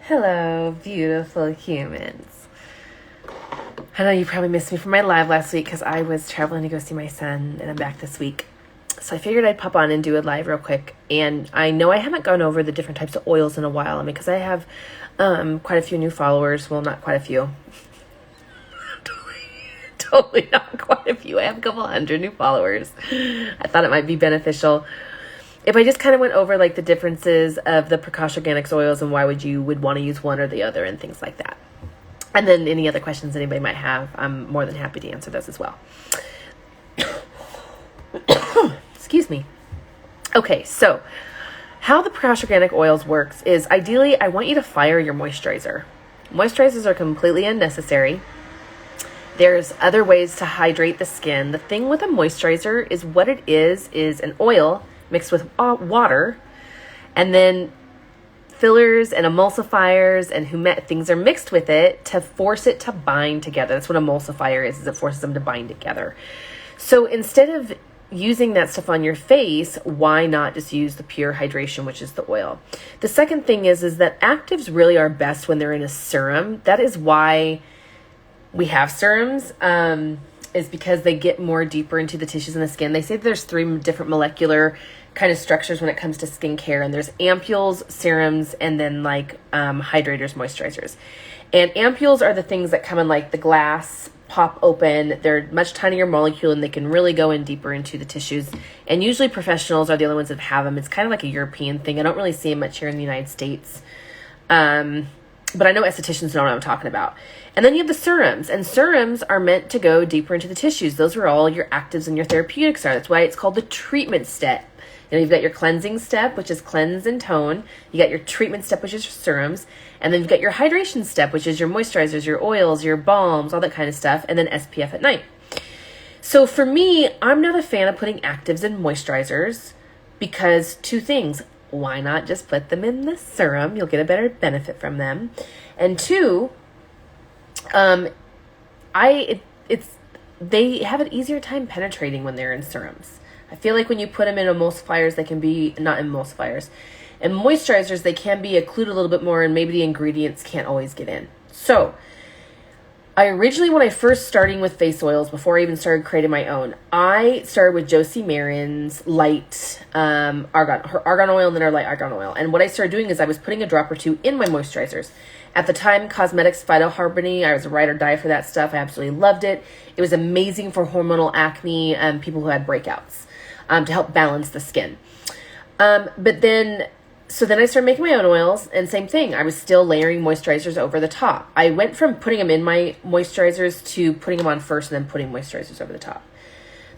Hello, beautiful humans. I know you probably missed me from my live last week because I was traveling to go see my son, and I'm back this week. So I figured I'd pop on and do a live real quick. And I know I haven't gone over the different types of oils in a while. Because I have quite a few new followers. Well, not quite a few. Totally not quite a few. I have a couple hundred new followers. I thought it might be beneficial if I just kind of went over like the differences of the Prakash Organics oils and why would want to use one or the other and things like that. And then any other questions anybody might have, I'm more than happy to answer those as well. Excuse me. Okay, so how the Prakash Organic oils works is ideally I want you to fire your moisturizer. Moisturizers are completely unnecessary. There's other ways to hydrate the skin. The thing with a moisturizer is what it is an oil mixed with water, and then fillers and emulsifiers and things are mixed with it to force it to bind together. That's what emulsifier is it forces them to bind together. So instead of using that stuff on your face, why not just use the pure hydration, which is the oil? The second thing is that actives really are best when they're in a serum. That is why we have serums, is because they get more deeper into the tissues in the skin. They say there's 3 different molecular kind of structures when it comes to skincare, and there's ampules, serums, and then hydrators, moisturizers. And ampules are the things that come in like the glass, pop open. They're much tinier molecule, and they can really go in deeper into the tissues. And usually professionals are the only ones that have them. It's kind of like a European thing. I don't really see them much here in the United States. But I know estheticians know what I'm talking about. And then you have the serums, and serums are meant to go deeper into the tissues. Those are all your actives and your therapeutics are. That's why it's called the treatment step. You've got your cleansing step, which is cleanse and tone. You got your treatment step, which is your serums. And then you've got your hydration step, which is your moisturizers, your oils, your balms, all that kind of stuff. And then SPF at night. So for me, I'm not a fan of putting actives in moisturizers because 2 things. Why not just put them in the serum? You'll get a better benefit from them. And 2, they have an easier time penetrating when they're in serums. I feel like when you put them in emulsifiers, they can be not emulsifiers. And moisturizers, they can be occluded a little bit more, and maybe the ingredients can't always get in. So I originally, when I first starting with face oils, before I even started creating my own, I started with Josie Marin's light her argan oil, and then her light argan oil. And what I started doing is I was putting a drop or 2 in my moisturizers. At the time, Cosmetics Phytoharmony, I was a ride or die for that stuff. I absolutely loved it. It was amazing for hormonal acne and people who had breakouts to help balance the skin. So then I started making my own oils, and same thing. I was still layering moisturizers over the top. I went from putting them in my moisturizers to putting them on first and then putting moisturizers over the top.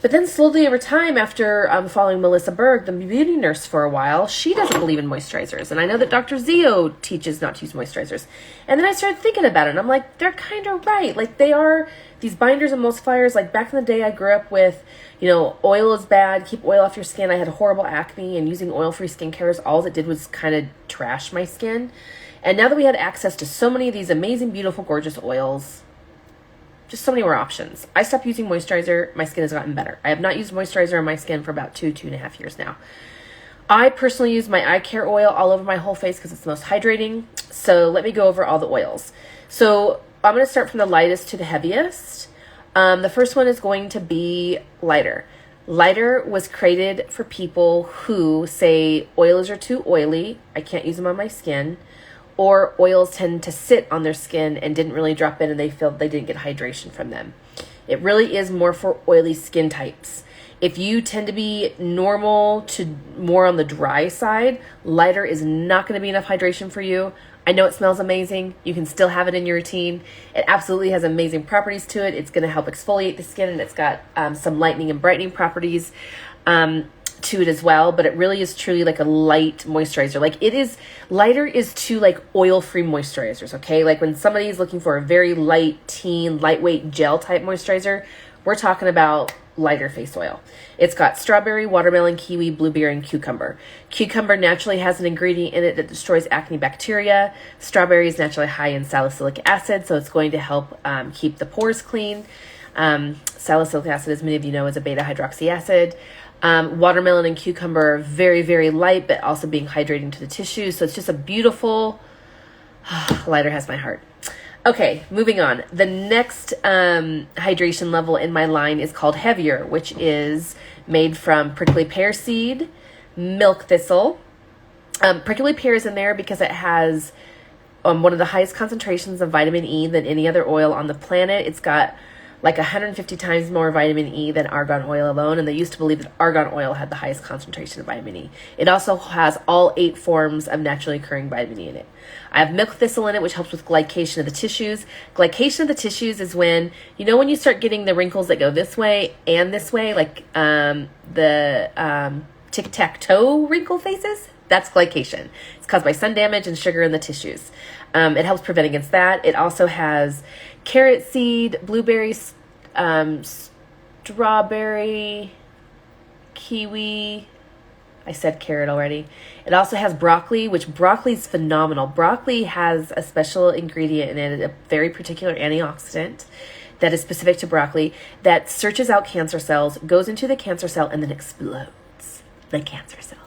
But then slowly over time, after following Melissa Berg, the beauty nurse, for a while, she doesn't believe in moisturizers. And I know that Dr. Zio teaches not to use moisturizers. And then I started thinking about it, and I'm like, they're kind of right. Like, they are these binders and emulsifiers. Like, back in the day, I grew up with, oil is bad, keep oil off your skin. I had horrible acne, and using oil-free skincare, all it did was kind of trash my skin. And now that we had access to so many of these amazing, beautiful, gorgeous oils, just so many more options. I stopped using moisturizer. My skin has gotten better. I have not used moisturizer on my skin for about 2.5 years now. I personally use my eye care oil all over my whole face because it's the most hydrating. So let me go over all the oils. So I'm going to start from the lightest to the heaviest. The first one is going to be lighter. Lighter was created for people who say oils are too oily. I can't use them on my skin. Or oils tend to sit on their skin and didn't really drop in, and they feel they didn't get hydration from them. It really is more for oily skin types. If you tend to be normal to more on the dry side, lighter is not going to be enough hydration for you. I know it smells amazing. You can still have it in your routine. It absolutely has amazing properties to it. It's going to help exfoliate the skin, and it's got some lightening and brightening properties to it as well, but it really is truly like a light moisturizer. Lighter is to like oil-free moisturizers, okay? Like when somebody is looking for a very light, teen, lightweight gel type moisturizer, we're talking about lighter face oil. It's got strawberry, watermelon, kiwi, blueberry, and cucumber. Cucumber naturally has an ingredient in it that destroys acne bacteria. Strawberry is naturally high in salicylic acid, so it's going to help keep the pores clean. Salicylic acid, as many of you know, is a beta hydroxy acid. Watermelon and cucumber are very, very light, but also being hydrating to the tissues. So it's just a beautiful Lighter has my heart. Okay, moving on. The next hydration level in my line is called Heavier, which is made from prickly pear seed, milk thistle. Prickly pear is in there because it has one of the highest concentrations of vitamin E than any other oil on the planet. It's got like 150 times more vitamin E than argan oil alone, and they used to believe that argan oil had the highest concentration of vitamin E. It also has all 8 forms of naturally occurring vitamin E in it. I have milk thistle in it, which helps with glycation of the tissues. Glycation of the tissues is when, when you start getting the wrinkles that go this way and this way, like the tic-tac-toe wrinkle faces? That's glycation. It's caused by sun damage and sugar in the tissues. It helps prevent against that. It also has carrot seed, blueberry, strawberry, kiwi. I said carrot already. It also has broccoli, which broccoli is phenomenal. Broccoli has a special ingredient in it, a very particular antioxidant that is specific to broccoli that searches out cancer cells, goes into the cancer cell, and then explodes the cancer cell.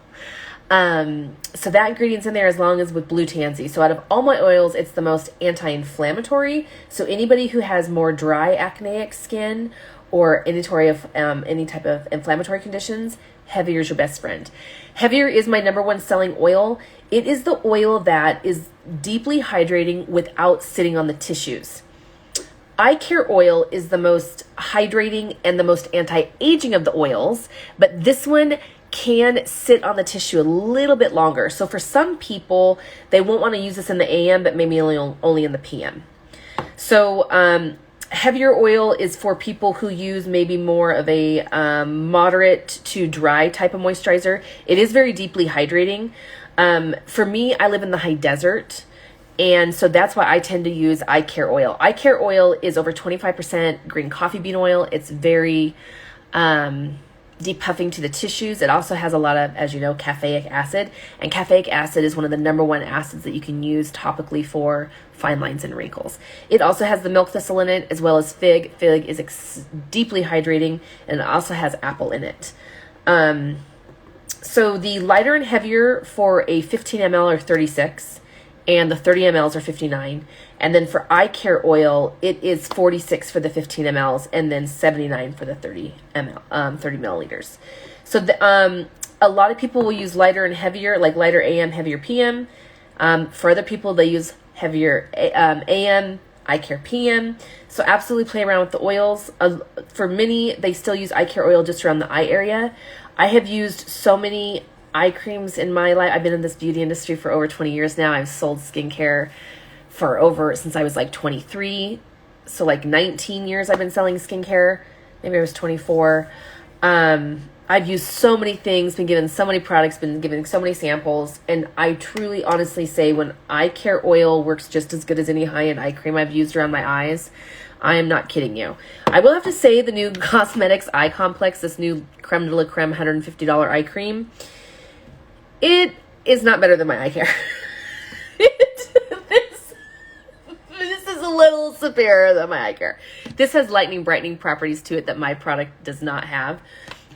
So that ingredient's in there as long as with blue tansy. So out of all my oils, it's the most anti-inflammatory. So anybody who has more dry acneic skin or any type of inflammatory conditions, Heavier is your best friend. Heavier is my number 1 selling oil. It is the oil that is deeply hydrating without sitting on the tissues. Eye care oil is the most hydrating and the most anti-aging of the oils, but this one can sit on the tissue a little bit longer. So for some people, they won't want to use this in the AM, but maybe only in the PM. So Heavier oil is for people who use maybe more of a moderate to dry type of moisturizer. It is very deeply hydrating. For me, I live in the high desert, and so that's why I tend to use eye care oil. Eye care oil is over 25% green coffee bean oil. It's very depuffing to the tissues. It also has a lot of, as you know, caffeic acid, and caffeic acid is one of the number 1 acids that you can use topically for fine lines and wrinkles. It also has the milk thistle in it, as well as fig. Fig is deeply hydrating, and it also has apple in it. So the lighter and heavier for a 15 ml are 36, and the 30 mLs are 59. And then for eye care oil, it is 46 for the 15 mLs and then 79 for the 30 milliliters. So a lot of people will use lighter and heavier, like lighter AM, heavier PM. For other people, they use heavier AM, eye care PM. So absolutely play around with the oils. For many, they still use eye care oil just around the eye area. I have used so many eye creams in my life. I've been in this beauty industry for over 20 years now. I've sold skincare since I was like 23. So like 19 years I've been selling skincare. Maybe I was 24. I've used so many things, been given so many products, been given so many samples. And I truly, honestly say when eye care oil works just as good as any high-end eye cream I've used around my eyes, I am not kidding you. I will have to say the new Cosmetics Eye Complex, this new creme de la creme $150 eye cream, it is not better than my eye care. This is a little superior than my eye care. This has lightening, brightening properties to it that my product does not have.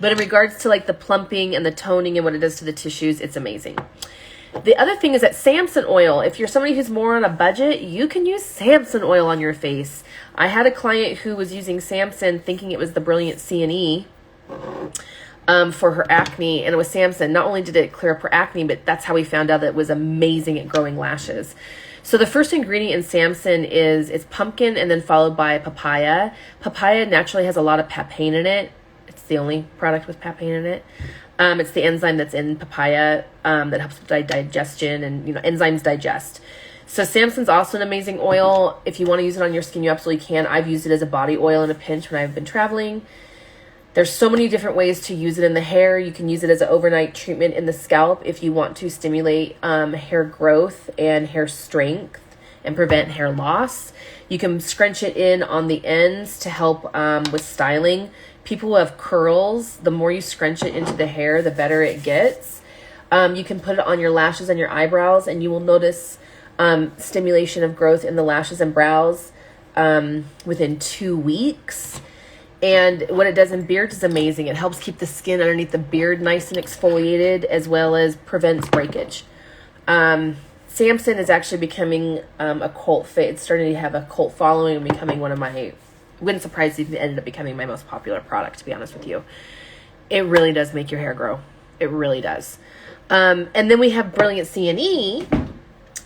But in regards to like the plumping and the toning and what it does to the tissues, it's amazing. The other thing is that Samson Oil, if you're somebody who's more on a budget, you can use Samson Oil on your face. I had a client who was using Samson thinking it was the brilliant CNE for her acne, and it was Samson. Not only did it clear up her acne, but that's how we found out that it was amazing at growing lashes. So the first ingredient in Samson it's pumpkin and then followed by papaya. Papaya naturally has a lot of papain in it. It's the only product with papain in it. It's the enzyme that's in papaya that helps with digestion, and enzymes digest. So Samson's also an amazing oil. If you want to use it on your skin, you absolutely can. I've used it as a body oil in a pinch when I've been traveling. There's so many different ways to use it in the hair. You can use it as an overnight treatment in the scalp if you want to stimulate hair growth and hair strength and prevent hair loss. You can scrunch it in on the ends to help with styling. People who have curls, the more you scrunch it into the hair, the better it gets. You can put it on your lashes and your eyebrows, and you will notice stimulation of growth in the lashes and brows within 2 weeks. And what it does in beards is amazing. It helps keep the skin underneath the beard nice and exfoliated, as well as prevents breakage. Samson is actually becoming a cult fit. It's starting to have a cult following and becoming one of my, wouldn't surprise if it ended up becoming my most popular product, to be honest with you. It really does make your hair grow. It really does. And then we have Brilliant CNE,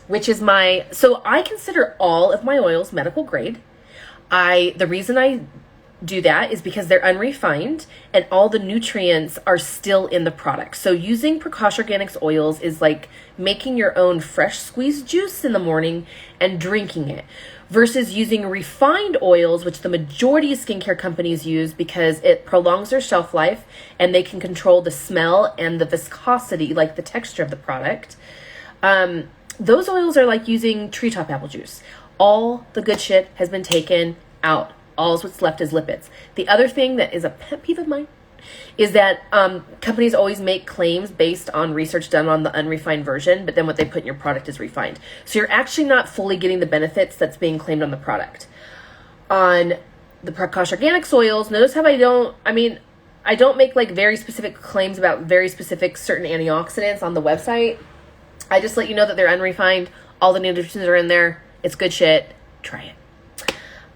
which is so I consider all of my oils medical grade. The reason I do that is because they're unrefined and all the nutrients are still in the product. So using Prakash Organics oils is like making your own fresh squeezed juice in the morning and drinking it, versus using refined oils, which the majority of skincare companies use because it prolongs their shelf life and they can control the smell and the viscosity, like the texture of the product. Those oils are like using treetop apple juice. All the good shit has been taken out. All what's left is lipids. The other thing that is a pet peeve of mine is that companies always make claims based on research done on the unrefined version, but then what they put in your product is refined. So you're actually not fully getting the benefits that's being claimed on the product. On the Prakash Organics oils, notice how I don't make like very specific claims about very specific certain antioxidants on the website. I just let you know that they're unrefined. All the nutrients are in there. It's good shit. Try it.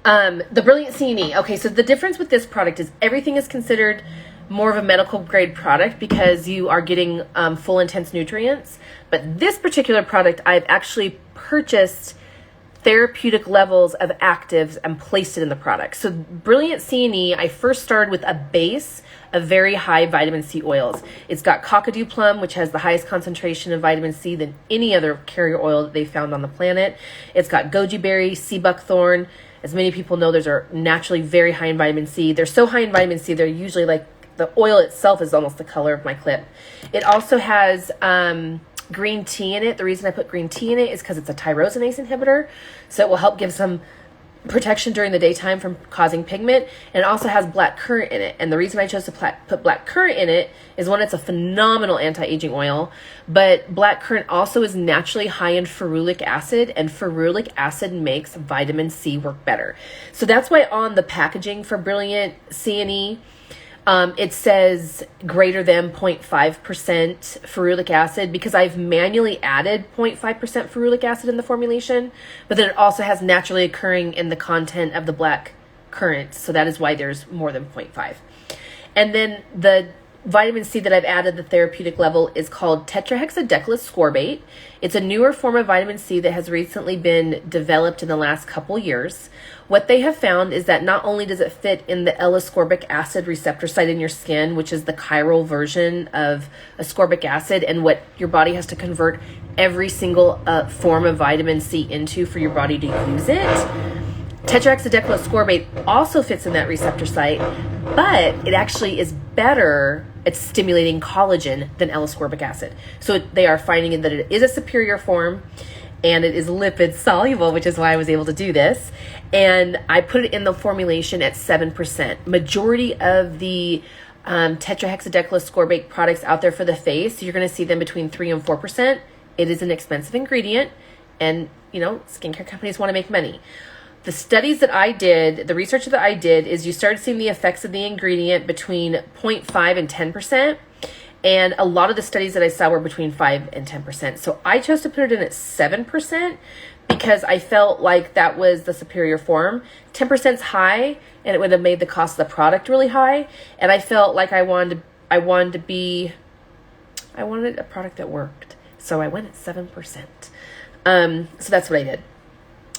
The Brilliant CNE. Okay, so the difference with this product is everything is considered more of a medical grade product because you are getting full intense nutrients. But this particular product, I've actually purchased therapeutic levels of actives and placed it in the product. So Brilliant CNE, I first started with a base of very high vitamin C oils. It's got Cockadoo Plum, which has the highest concentration of vitamin C than any other carrier oil that they found on the planet. It's got goji berry, sea buckthorn. As many people know, those are naturally very high in vitamin C. They're so high in vitamin C, they're usually like, the oil itself is almost the color of my clip. It also has green tea in it. The reason I put green tea in it is because it's a tyrosinase inhibitor. So it will help give some protection during the daytime from causing pigment. And it also has black currant in it. And the reason I chose to put black currant in it is, one, it's a phenomenal anti-aging oil, but black currant also is naturally high in ferulic acid, and ferulic acid makes vitamin C work better. So that's why on the packaging for Brilliant CNE, it says greater than 0.5% ferulic acid, because I've manually added 0.5% ferulic acid in the formulation, but then it also has naturally occurring in the content of the black currant. So that is why there's more than 0.5. And then the vitamin C that I've added, the therapeutic level, is called tetrahexadecylascorbate. It's a newer form of vitamin C that has recently been developed in the last couple years. What they have found is that not only does it fit in the L-ascorbic acid receptor site in your skin, which is the chiral version of ascorbic acid and what your body has to convert every single form of vitamin C into for your body to use it. Tetrahexadecylascorbate also fits in that receptor site, but it actually is better at stimulating collagen than L-ascorbic acid. So they are finding that it is a superior form, and it is lipid soluble, which is why I was able to do this. And I put it in the formulation at 7%. Majority of the tetrahexadecylascorbate products out there for the face, you're going to see them between 3 and 4%. It is an expensive ingredient, and skincare companies want to make money. The studies that I did, the research that I did, is you started seeing the effects of the ingredient between 0.5 and 10%. And a lot of the studies that I saw were between 5 and 10%. So I chose to put it in at 7% because I felt like that was the superior form. 10% is high, and it would have made the cost of the product really high. And I felt like I wanted a product that worked. So I went at 7%. So that's what I did.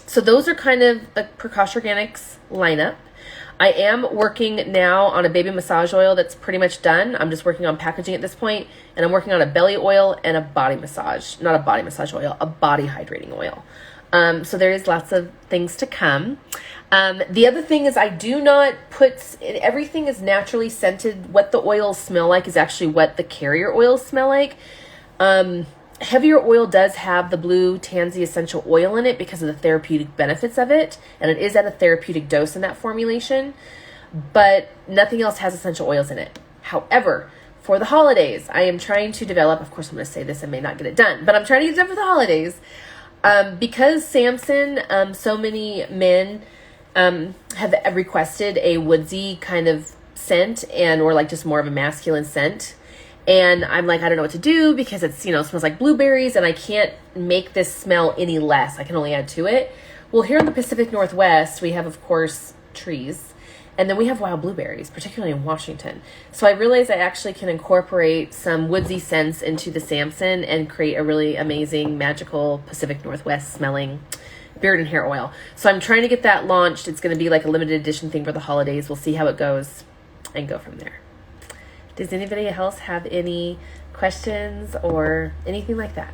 So those are kind of the Prakash Organics lineup. I am working now on a baby massage oil that's pretty much done. I'm just working on packaging at this point, and I'm working on a belly oil and a body massage, not a body massage oil, a body hydrating oil. So there is lots of things to come. The other thing is I do not everything is naturally scented. What the oils smell like is actually what the carrier oils smell like. Heavier oil does have the blue tansy essential oil in it because of the therapeutic benefits of it, and it is at a therapeutic dose in that formulation, but nothing else has essential oils in it. However, for the holidays, I am trying to develop, of course I'm going to say this and may not get it done, but I'm trying to get it done for the holidays. Because Samson, so many men have requested a woodsy kind of scent or like just more of a masculine scent. And I'm like, I don't know what to do because it's, it smells like blueberries and I can't make this smell any less. I can only add to it. Well, here in the Pacific Northwest, we have, of course, trees. And then we have wild blueberries, particularly in Washington. So I realized I actually can incorporate some woodsy scents into the Samson and create a really amazing, magical Pacific Northwest smelling beard and hair oil. So I'm trying to get that launched. It's going to be like a limited edition thing for the holidays. We'll see how it goes and go from there. Does anybody else have any questions or anything like that?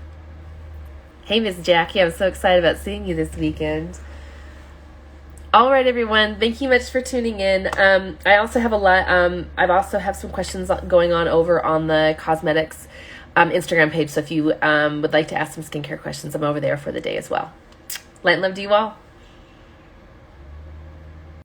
Hey, Miss Jackie, I'm so excited about seeing you this weekend. All right, everyone. Thank you much for tuning in. I also have I've also have some questions going on over on the cosmetics Instagram page. So if you would like to ask some skincare questions, I'm over there for the day as well. Light and love to you all.